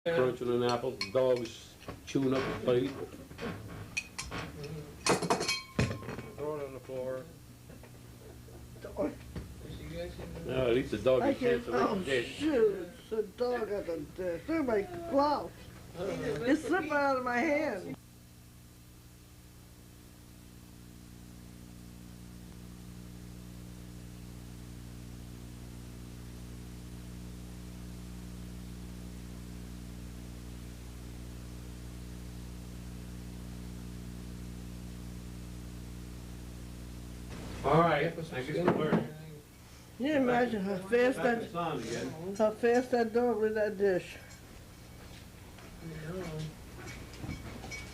crunching an apple, the dog's chewing up the plate. Throw it on the floor. No, at least the dog gets a chance to lick the dish. Shoot, it's a dog at the dish. They're my gloves. It's slipping out of my hand. All right, I guess we're learning. Can you imagine how fast that dog with that dish?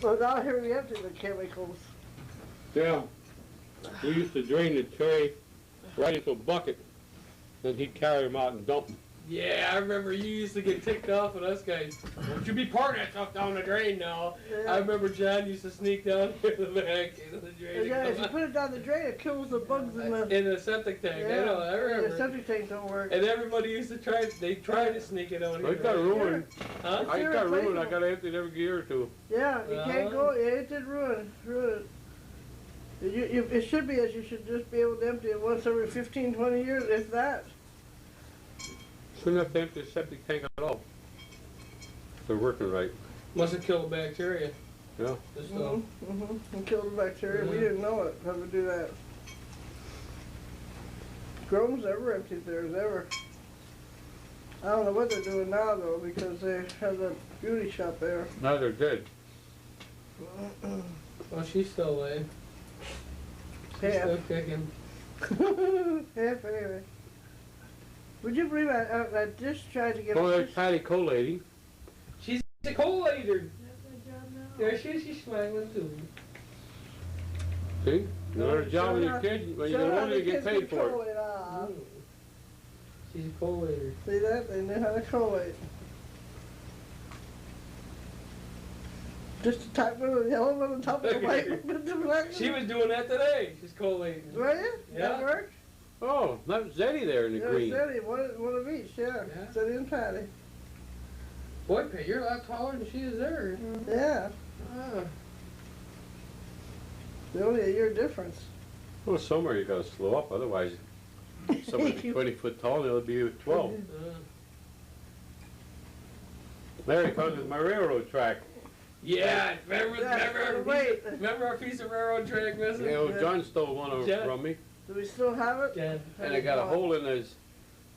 Well, now here we empty the chemicals. Yeah, we used to drain the tray right into a bucket, then he'd carry them out and dump them. Yeah, I remember you used to get ticked off with us guys. Don't you be pouring that stuff down the drain now. Yeah. I remember John used to sneak down here to the back into the drain. Yeah, if you put it down the drain, it kills the bugs in the septic tank. Yeah, I know, I remember. the septic tank don't work. And everybody used to try to sneak it on here. I got ruined. Huh? I got ruined. I got to empty it every year or two. Yeah, you can't go. Yeah, it did ruin. It should be as you should just be able to empty it once every 15, 20 years, if that. Shouldn't have to empty the septic tank at all. They're working right. Must have killed the bacteria. Yeah. And kill the bacteria. We didn't know it, how to do that. Grove's never emptied theirs, ever. I don't know what they're doing now, though, because they have that beauty shop there. Now they're dead. Well, she's still alive. She's Half. still kicking. Half, anyway. Would you believe I just tried to get Oh, there's Patty collating. She's a collator. There she is, she's smiling too. See? You learn a job with your kids, when you're older, you get paid for it. She's a collator. See that? They know how to collate. Just the type of the yellow one on top of the white. She was doing that today. She's collating. Were you? Yeah. That worked? Oh, that was Eddie there in the green. Yeah, Eddie, one of each, yeah. Eddie and Patty. Boy, Pat, you're a lot taller than she is there. Yeah. Ah. There's only a year difference. Well, somewhere you gotta slow up, otherwise somebody's 20 foot tall and it'll be 12. There he comes with my railroad track. Yeah, remember our piece of railroad track missing? Yeah, well, John stole one of them from me. Do we still have it? Yeah. And I got a hole in his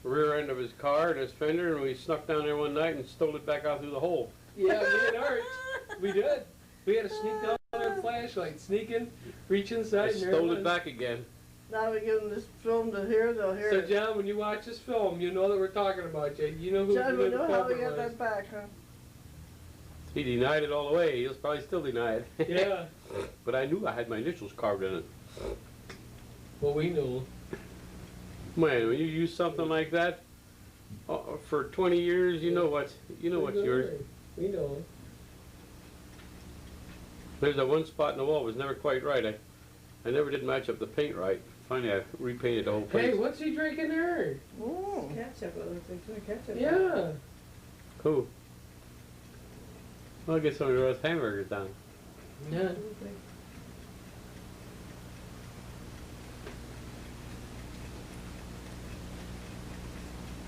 rear end of his car and his fender, and we snuck down there one night and stole it back out through the hole. Yeah, me and Art, we did. We had to sneak down there with flashlight, sneaking, reach inside. I stole it back again. Now we give them this film to hear, they'll hear it. So John, when you watch this film, you know that we're talking about you. You know who John, we the know how we got was. that back, huh? He denied it all the way. He'll probably still deny it. Yeah. But I knew I had my initials carved in it. Well, we knew. Man, when you use something like that for 20 years, you know what's yours. We know. There's that one spot in the wall was never quite right. I never did match up the paint right. Finally, I repainted the whole place. Hey, what's he drinking there? Oh. Ketchup, it looks like ketchup. Yeah. Cool. Well, I'll get some of those hamburgers down. Yeah.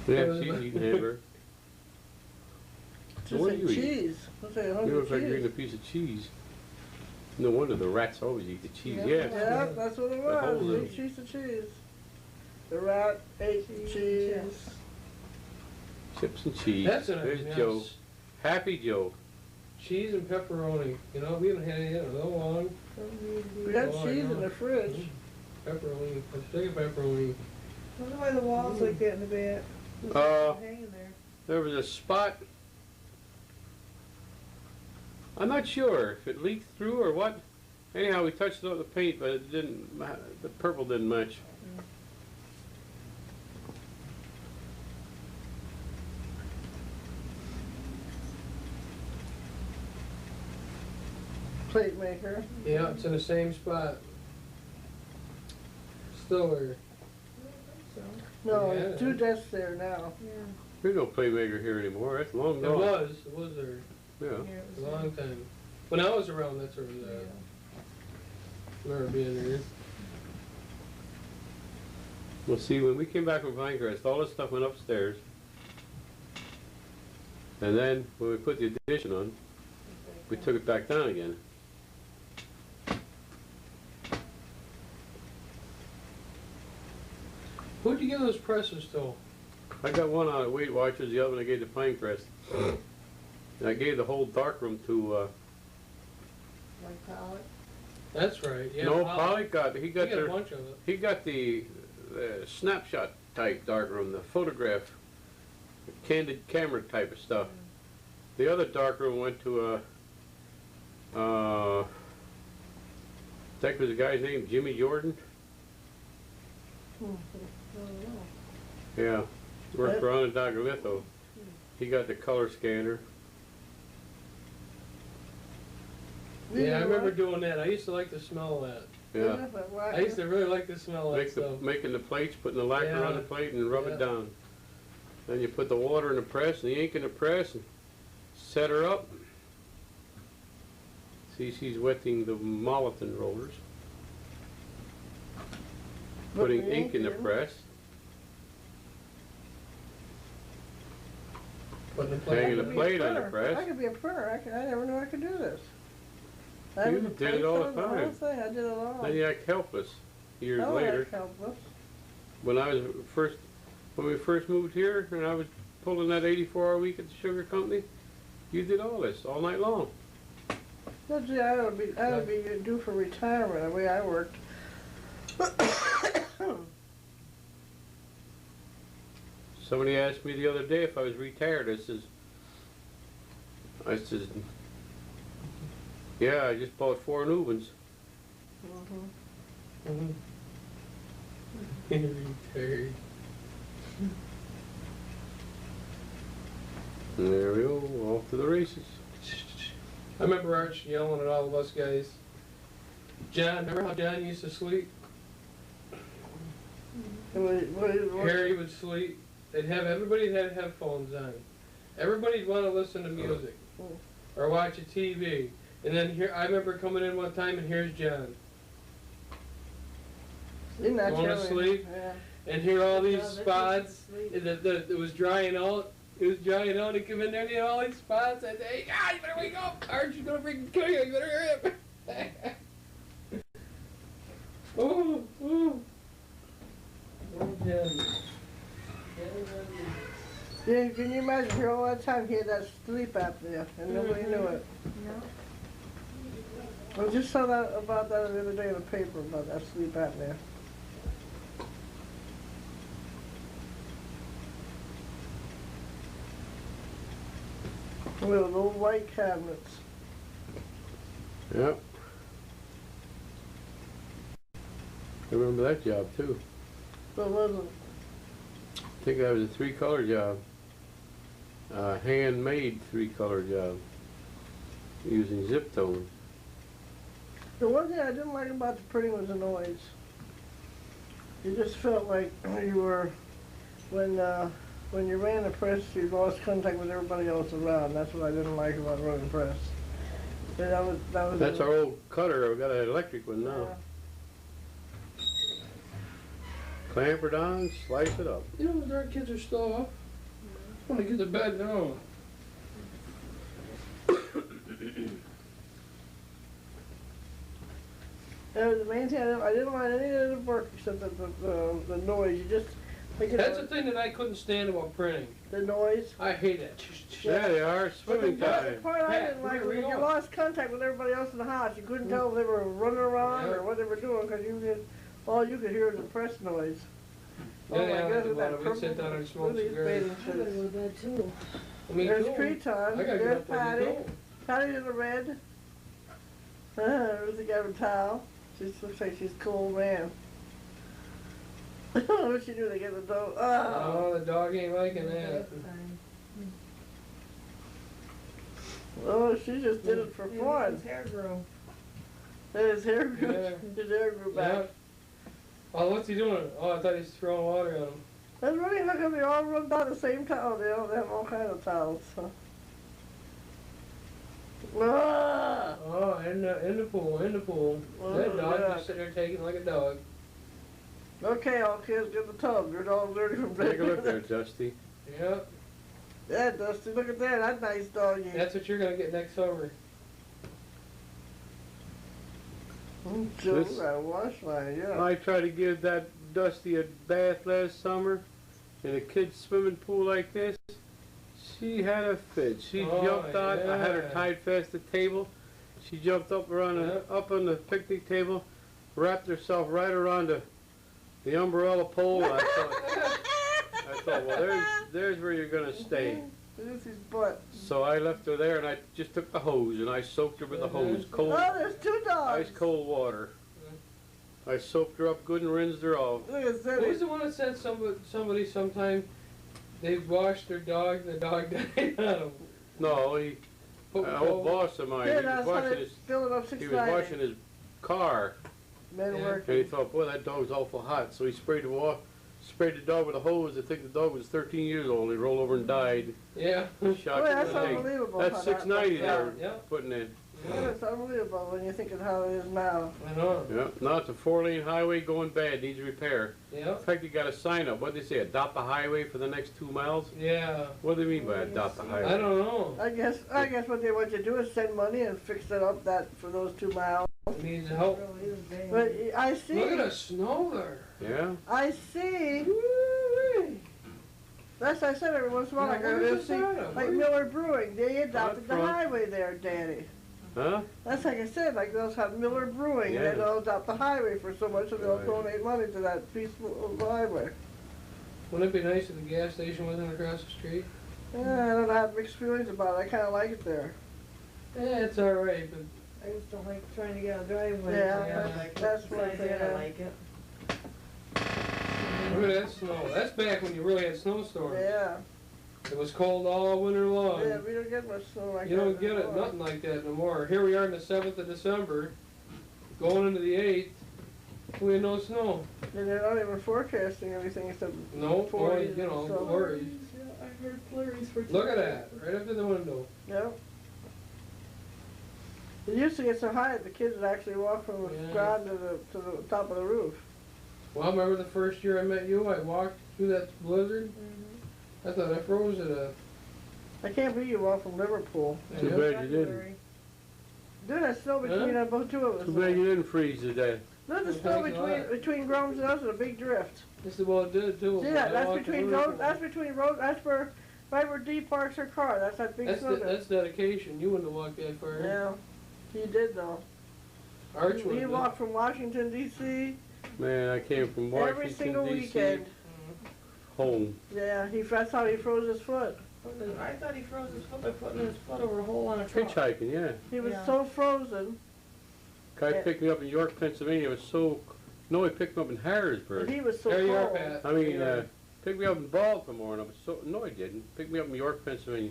Yeah, she's eating hamburger. Just what like do you eat? cheese. Looks like a hunk You look of like you're eating a cheese. piece of cheese. No wonder the rats always eat the cheese. Yeah, Yeah. that's what it The whole was. little- Big piece of cheese. The rat ate cheese. Chips and cheese. That's a There's nice Joe. Happy Joe. cheese and pepperoni. You know, we haven't had any in so long. We had Oh, I cheese know. in the fridge. Pepperoni. Let's take a pepperoni. I wonder why the walls like that in the back. It's hanging there. There was a spot. I'm not sure if it leaked through or what. Anyhow, we touched the paint, but it didn't. The purple didn't match. Plate maker. Yeah, it's in the same spot. Still there. So, No, Yeah. there's two desks there now. yeah. There's no playmaker here anymore. That's long It gone. was there Yeah. a long time. When I was around, that's where it was at. Remember being there. Well, see, when we came back from Pinecrest, all this stuff went upstairs. And then, when we put the addition on, we took it back down again. Who'd you give those presses to? I got one out at Weight Watchers, the other one I gave to Pinecrest. And I gave the whole darkroom to, Like Pollock? That's right, yeah. no, Pollock. Polly got, he got He got a the, bunch of it. he got the snapshot type darkroom, the photograph, candid camera type of stuff. The other darkroom went to that was the guy's name, Jimmy Jordan? Yeah, worked for Onondaga Litho. He got the color scanner. Yeah, I remember doing that. I used to like the smell of that. Yeah, I used to really like the smell of that stuff. making the plates, putting the lacquer on the Yeah. plate and rub Yeah. it down. Then you put the water in the press and the ink in the press and set her up. See, she's wetting the molten rollers. Putting ink in the press. Putting the Hanging plate the on. plate on the press. I could be a printer. I never knew I could do this. You did it all the whole time. thing. I did it all. Then you act helpless years Oh, later. that's helpless. When we first moved here and I was pulling that 84-hour week at the sugar company, you did all this all night long. Well, gee, I would be due for retirement the way I worked. Somebody asked me the other day if I was retired. I says, yeah, I just bought 4 new ones. Terry. And there we go, off to the races. I remember Arch yelling at all of us guys. John, remember how John used to sleep? Harry would sleep. Everybody had headphones on. Everybody'd want to listen to music or watch a TV. And then here, I remember coming in one time and here's John. Going to sleep? Yeah. And here all these Oh, that's spots. sleep. It was drying out. It was drying out. He'd come in there and he had all these spots. I'd say, hey, you better wake up. Arch is going to freaking kill you. You better hurry up. Oh, oh. Oh, John. Yeah, can you imagine here all that time he had that sleep apnea and nobody knew it. I just saw that about that the other day in the paper about that sleep apnea. With little white cabinets. Yep. I remember that job too. So it wasn't. I think that was a 3-color job. Handmade 3-color job. Using zip tone. The one thing I didn't like about the printing was the noise. You just felt like you were, when you ran the press, you lost contact with everybody else around. That's what I didn't like about running press. Yeah, that was That's our old cutter. We've got an electric one now. Clamp it on, slice it up. You know, our kids are still up. I want to get to bed now. That was the main thing. I didn't mind any of the work except the noise. You just That's the thing that I couldn't stand about printing. the noise. I hate it. There they are, swimming The time. part I Pat, didn't like where was we you going? lost contact with everybody else in the house. You couldn't tell if they were running around Yeah. or what they were doing because all you could hear was the press noise. Yeah, Oh my yeah, goodness, the that water. We'd sit purple- down and smoke look at these cigarettes. bathing I gotta suits. go to bed too. Me There's too. tree time. I gotta get There's up there Patty. and go. Patty's in the red. There's the guy with a towel. She looks like she's a cool man. What she do? They get the dog. Oh. Oh, the dog ain't liking that. That's fine. Oh, she just did it for Maybe fun. his hair grow. His hair grew. Yeah. His hair grew Yeah. back. Oh, what's he doing? Oh, I thought he was throwing water on him. That's really how come they all run down the same towel. They have all kinds of towels. Huh? Ah! Oh, in the pool, in the pool. Oh, That dog yeah. just sitting there taking like a dog. Okay, all kids get the tub. Your dog's dirty from Take a look there, Dusty. Yep. Yeah, Dusty, look at that. That's nice doggy. That's what you're gonna get next summer. Joe, This- that wash line, yeah. I tried to give that Dusty a bath last summer in a kid's swimming pool like this. She had a fit. She Oh, jumped out. I had her yeah. tied fast to the table. She jumped up around Yep. up on the picnic table, wrapped herself right around the umbrella pole. I thought, well, there's where you're gonna stay. This is his butt. So I left her there, and I just took the hose and I soaked her with the hose, Oh, cold, there's two dogs. ice cold water. I soaked her up good and rinsed her off. Look at that. Who's the one that said somebody sometime they washed their dog and the dog died on them? No, he, Put an old boss of mine, Yeah, he was that's how washing they his, fill it up he 690. was washing his car, Men Yeah. and he working. thought, boy, that dog's awful hot. So he sprayed the dog with a hose. I think the dog was 13 years old. He rolled over and died. Yeah. Shot Boy, him that's in the leg. unbelievable. That's how that 690 works they out. were Yeah. putting in. Yeah, it's unbelievable when you think of how it is now. I know. Yeah, now it's a 4-lane highway going bad, needs repair. In Yep. fact, you got a sign up. What did they say? Adopt the highway for the next 2 miles? Yeah. What do they mean by adopt the I highway? don't know. I guess what they want you to do is send money and fix it up that for those 2 miles. It needs help. Really is bad. But I see. Look at the snow there. Yeah. I see. Woo-wee. That's what I said every once in a while. Now, I go what to is see, this at? like Miller Brewing. They adopted the front. highway there, Daddy. Huh? That's like I said. Like they'll have Miller Brewing, and Yeah. they'll adopt the highway for so much, and they'll Right. donate money to that peaceful highway. Wouldn't it be nice if the gas station wasn't across the street? Yeah, I don't have mixed feelings about it. I kind of like it there. Yeah, it's alright, but I just don't like trying to get a driveway. Yeah, Yeah. that's one Besides thing. that, I like it. look at that snow. That's back when you really had snowstorms. Yeah. It was cold all winter long. Yeah, we don't get much snow like You that don't get it, anymore. nothing like that no more. Here we are on the 7th of December, going into the 8th, we had no snow. And they're not even forecasting anything except No, 40s only, you know, so- flurries. Yeah, I heard flurries for Look at that, right up to the window. Yep. It used to get so high that the kids would actually walk from the Yeah. ground to the top of the roof. Well, I remember the first year I met you, I walked through that blizzard. I thought I froze at a... I can't believe you walked from Liverpool. Too Yeah. bad you didn't. Dude, that snow between both two of us. Too bad you didn't freeze today. Look, the Well, snow thanks a lot. between Groves and us is a big drift. This is what it did too. See when that? I That's walked between through road. it. That's between road. That's where right where Dee parks her car. That's that big snow. there. That's dedication. You wouldn't have walked that far. Yeah, he did though. Arch He would have. walked from Washington D.C. Man, I came from Washington, every single D.C. weekend. home. Yeah, that's how he froze his foot. I thought he froze his foot by putting his foot over a hole on a truck. Hitchhiking, yeah. He was Yeah. so frozen. Guy Yeah. picked me up in York, Pennsylvania. It was so... No, he picked me up in And Harrisburg. he was so There you are, cold. Pat. I mean, There you are. picked me up in Baltimore, and I was so... No, he didn't. Picked me up in York, Pennsylvania.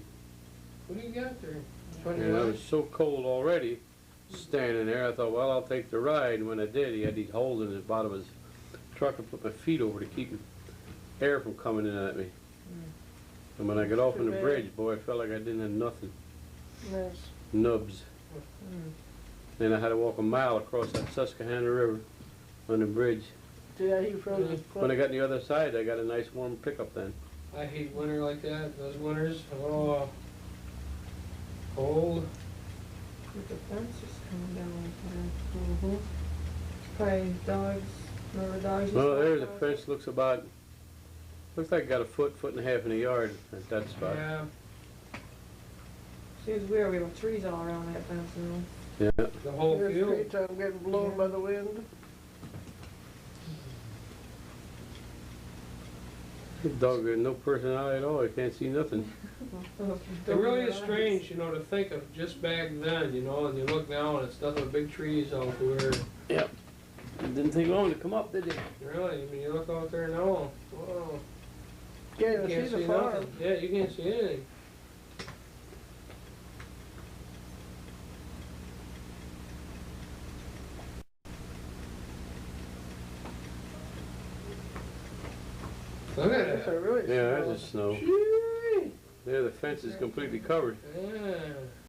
What do you got there? Twenty And I one? was so cold already, standing there. I thought, well, I'll take the ride. And when I did, he had these holes in the bottom of his truck. I put my feet over to keep air from coming in at me. And when I got off on the Too bad. bridge, boy, I felt like I didn't have nothing. Yes. Nubs. Then I had to walk a mile across that Susquehanna River on the bridge. Yeah, he froze his When I foot. got on the other side, I got a nice warm pickup then. I hate winter like that. Those winters. Oh. Cold. With the fence just coming down like that. Probably dogs, remember dogs? used Well, to there's a walk fence, looks like it got a foot and a half in the yard at that spot. Yeah. Seems weird, we have trees all around that fence now. Yeah. The whole There's field. tree trunk getting blown by the wind. The dog had no personality at all. I can't see nothing. It really is strange, you know, to think of just back then, you know, and you look now and it's nothing but big trees out there. Yep. It didn't take long to come up, did it? Really, I mean, you look out there now, whoa, Can't you even can't see the see farm. nothing. Yeah, you can't see anything. Look at Those that. are really Yeah, small. there's just snow. Gee. Yeah, the fence is completely covered. Yeah.